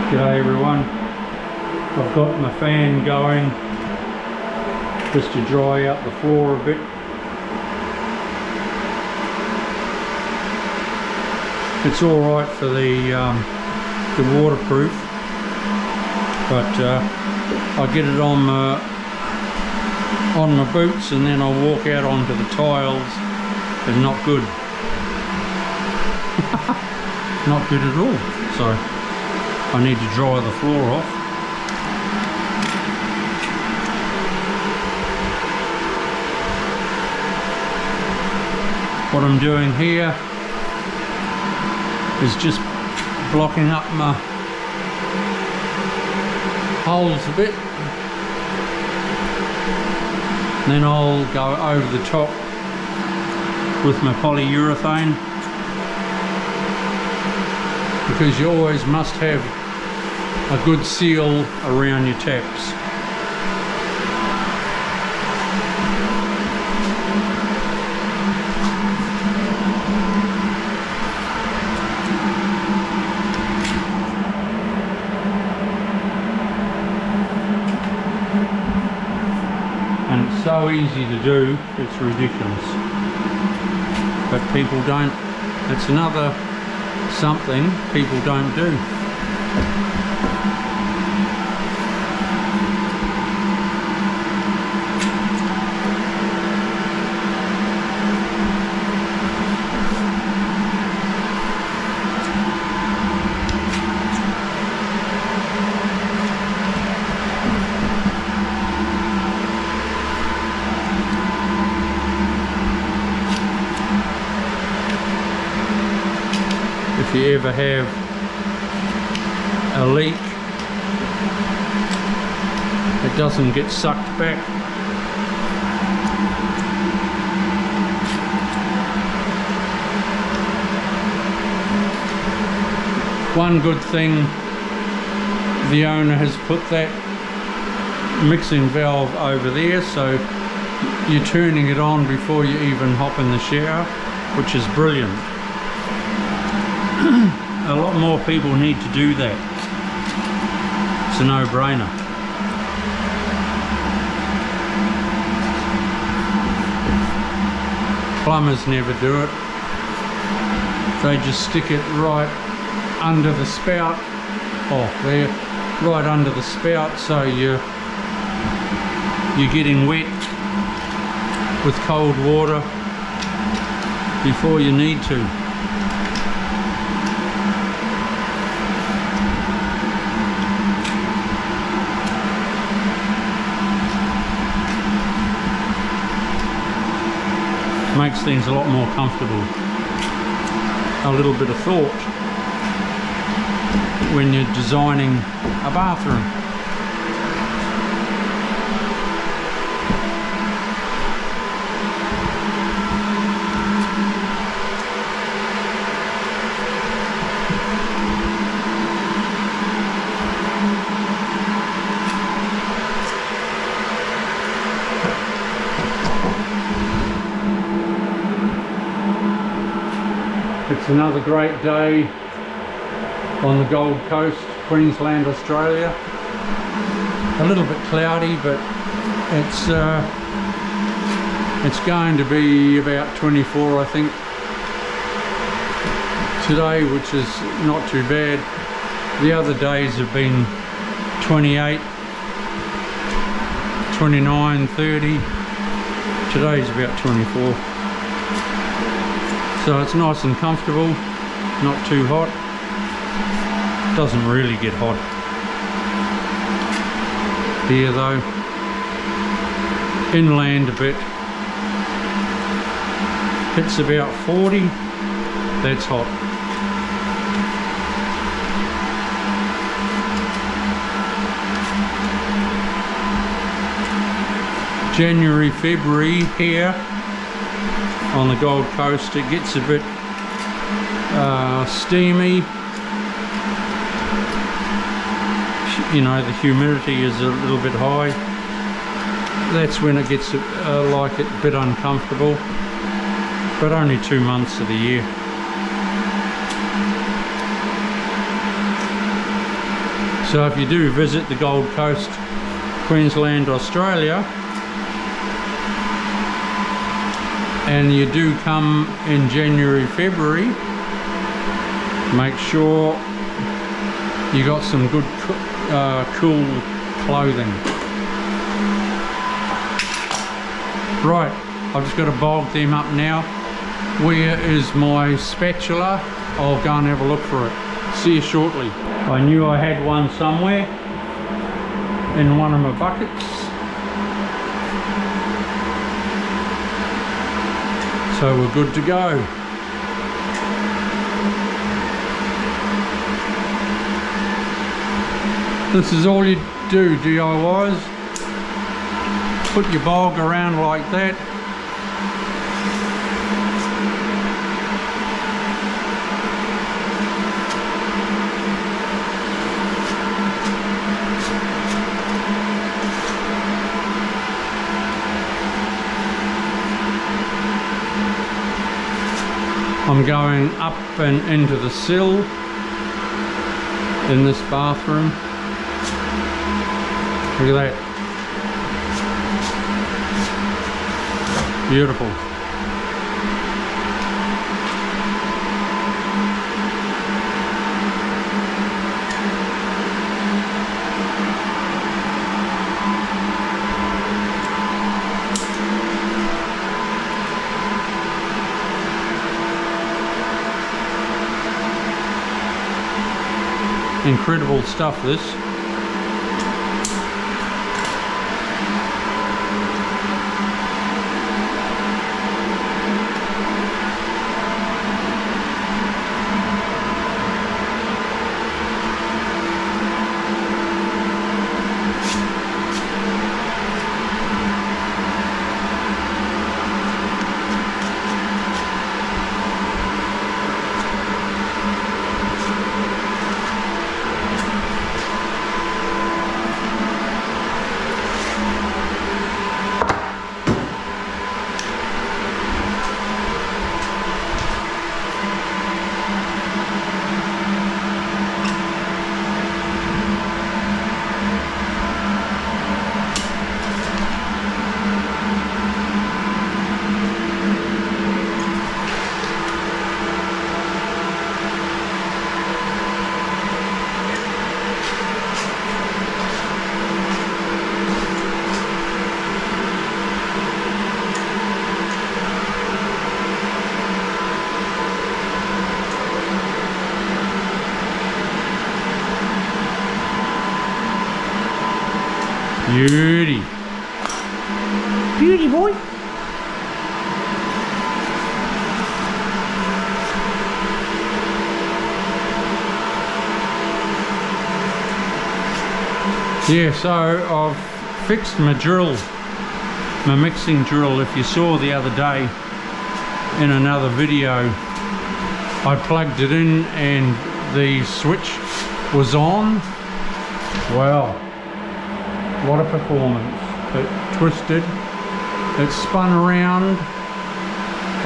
G'day everyone. I've got my fan going just to dry out the floor a bit. It's alright for the waterproof, but I get it on my boots and then I walk out onto the tiles and not good. Not good at all. So I need to dry the floor off. What I'm doing here is just blocking up my holes a bit. Then I'll go over the top with my polyurethane, because you always must have a good seal around your taps. And it's so easy to do, it's ridiculous. But people don't, it's another something people don't do. If you ever have a leak, it doesn't get sucked back. One good thing, the owner has put that mixing valve over there, so you're turning it on before you even hop in the shower, which is brilliant. A lot more people need to do that. It's a no-brainer. Plumbers never do it. They just stick it right under the spout. Oh, there, right under the spout, so you're getting wet with cold water before you need to. Makes things a lot more comfortable. A little bit of thought when you're designing a bathroom. It's another great day on the Gold Coast, Queensland, Australia. A little bit cloudy, but it's going to be about 24, I think, today, which is not too bad. The other days have been 28, 29, 30. Today's about 24. So it's nice and comfortable, not too hot. Doesn't really get hot here though. Inland a bit. It's about 40. That's hot. January, February here on the Gold Coast, it gets a bit steamy. You know, the humidity is a little bit high. That's when it gets like it a bit uncomfortable, but only 2 months of the year. So if you do visit the Gold Coast, Queensland, Australia, and you do come in January, February, make sure you got some good cool clothing. Right, I've just got to bulk them up now. Where is my spatula? I'll go and have a look for it. See you shortly. I knew I had one somewhere in one of my buckets. So we're good to go. This is all you do, DIYs. Put your bulb around like that. I'm going up and into the sill in this bathroom. Look at that. Beautiful. Incredible stuff, this. Beauty. Beauty boy. Yeah, so I've fixed my drill, my mixing drill. If you saw the other day in another video, I plugged it in and the switch was on. Wow. What a performance. It twisted, it spun around,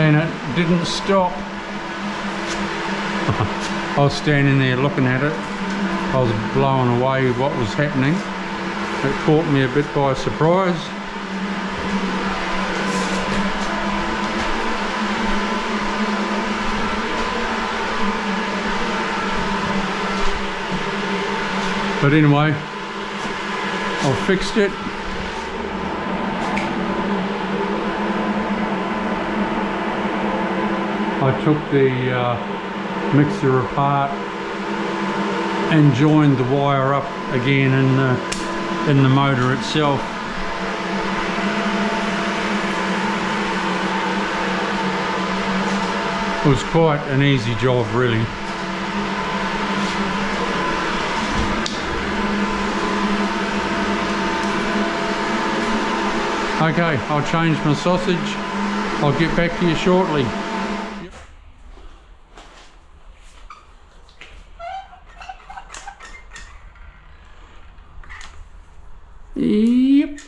and it didn't stop. I was standing there looking at it. I was blown away what was happening. It caught me a bit by surprise. But anyway, I've fixed it. I took the mixer apart and joined the wire up again in the motor itself. It was quite an easy job, really. Okay, I'll change my sausage. I'll get back to you shortly. Yep.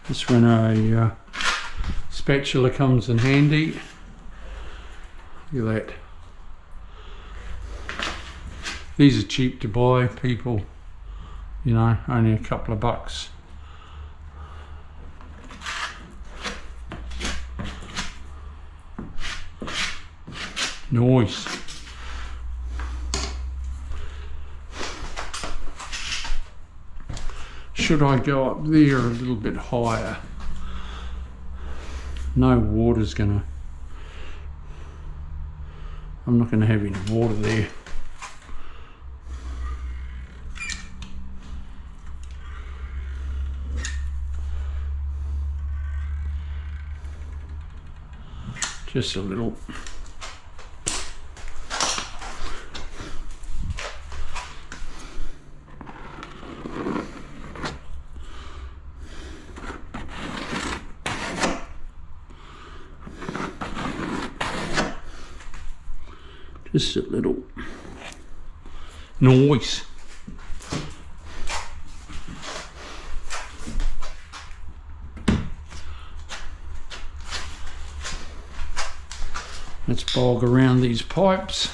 That's when a spatula comes in handy. Look at that. These are cheap to buy, people. You know, only a couple of bucks. Nice. Should I go up there a little bit higher? No water's gonna... I'm not gonna have any water there. Just a little. Just a little. Nice. Let's bog around these pipes.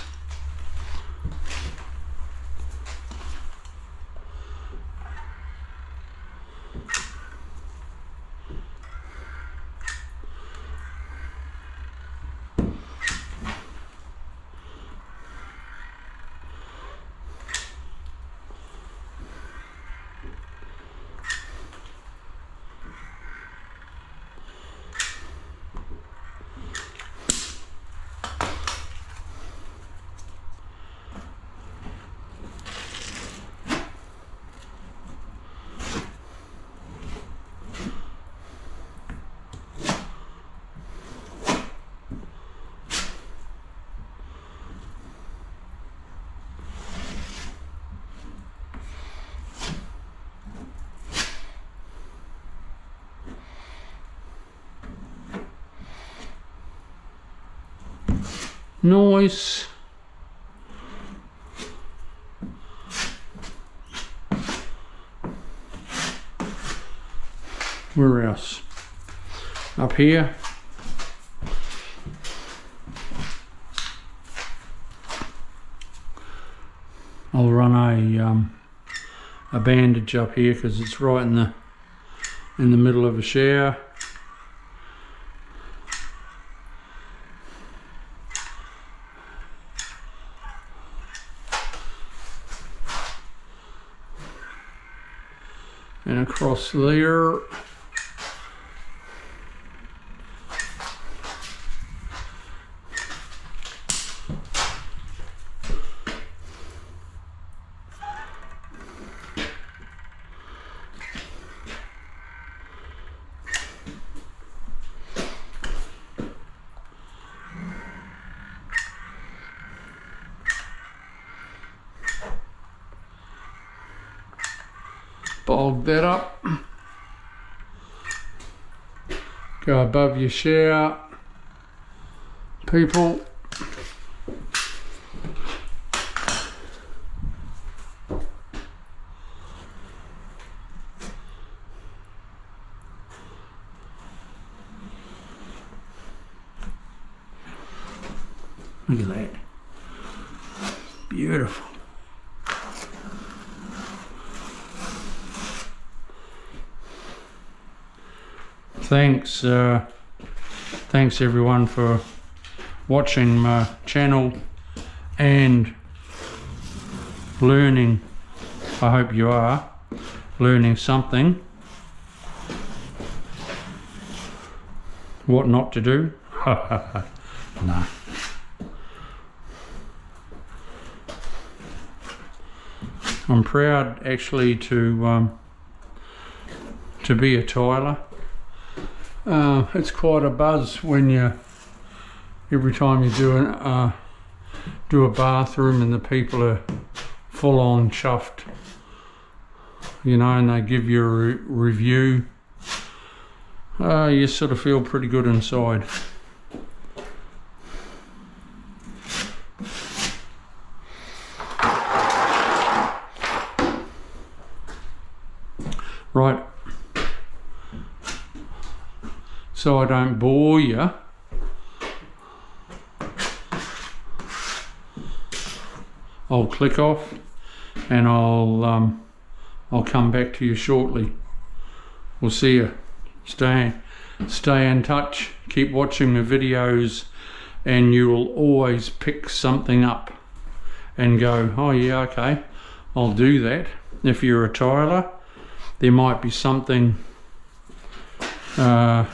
Nice. Where else? Up here. I'll run a bandage up here because it's right in the middle of a shower. And across there. Bog that up. Go above your shower, people. Look at that. Beautiful. Thanks everyone for watching my channel and learning. I hope you are learning something. What not to do? No. I'm proud actually to be a tiler. It's quite a buzz when every time you do a bathroom and the people are full on chuffed, you know, and they give you a review. You sort of feel pretty good inside. Right. So I don't bore you, I'll click off, and I'll come back to you shortly. We'll see you. Stay in touch, keep watching the videos, and you will always pick something up and go, oh yeah, okay, I'll do that. If you're a tiler, there might be something that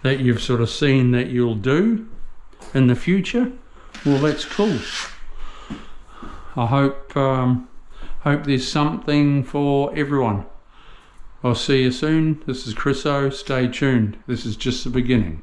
you've sort of seen that you'll do in the future. Well, that's cool. I hope there's something for everyone. I'll see you soon. This is Chris O. Stay tuned. This is just the beginning.